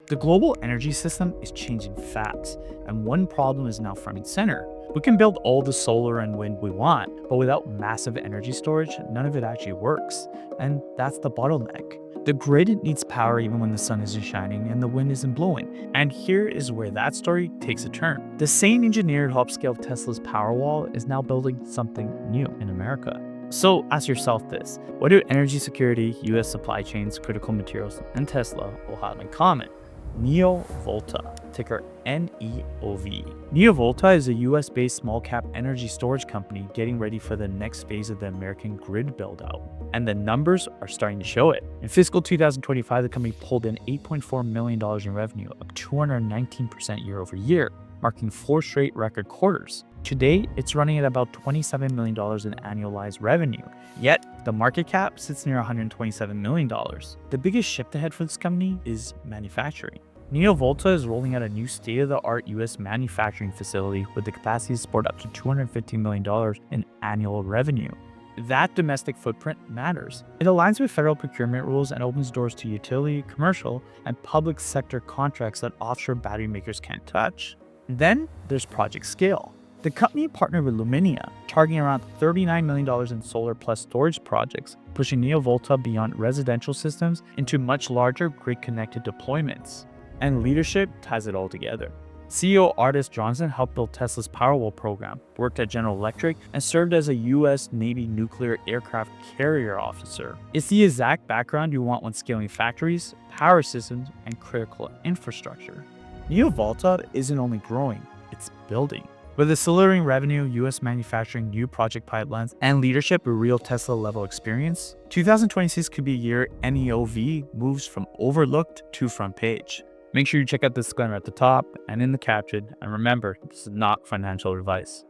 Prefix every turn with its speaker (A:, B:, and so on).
A: The global energy system is changing fast, and one problem is now front and center. We can build all the solar and wind we want, but without massive energy storage, none of it actually works. And that's the bottleneck. The grid needs power even when the sun isn't shining and the wind isn't blowing. And here is where that story takes a turn. The same engineer who helped scale Tesla's Powerwall is now building something new in America. So ask yourself this: what do energy security, US supply chains, critical materials, and Tesla all have in common? NeoVolta, ticker NEOV. NeoVolta is a US-based small-cap energy storage company getting ready for the next phase of the American grid build-out. And the numbers are starting to show it. In fiscal 2025, the company pulled in $8.4 million in revenue, up 219% year over year, marking 4 straight record quarters. Today, it's running at about $27 million in annualized revenue, yet the market cap sits near $127 million. The biggest shift ahead for this company is manufacturing. NeoVolta is rolling out a new state-of-the-art US manufacturing facility with the capacity to support up to $250 million in annual revenue. That domestic footprint matters. It aligns with federal procurement rules and opens doors to utility, commercial, and public sector contracts that offshore battery makers can't touch. Then there's Project Scale. The company partnered with Luminia, targeting around $39 million in solar plus storage projects, pushing NeoVolta beyond residential systems into much larger grid-connected deployments. And leadership ties it all together. CEO Ardis Johnson helped build Tesla's Powerwall program, worked at General Electric, and served as a US Navy nuclear aircraft carrier officer. It's the exact background you want when scaling factories, power systems, and critical infrastructure. NeoVolta isn't only growing, it's building. With accelerating revenue, US manufacturing, new project pipelines, and leadership with real Tesla-level experience, 2026 could be a year NEOV moves from overlooked to front page. Make sure you check out the disclaimer at the top and in the caption, and remember, this is not financial advice.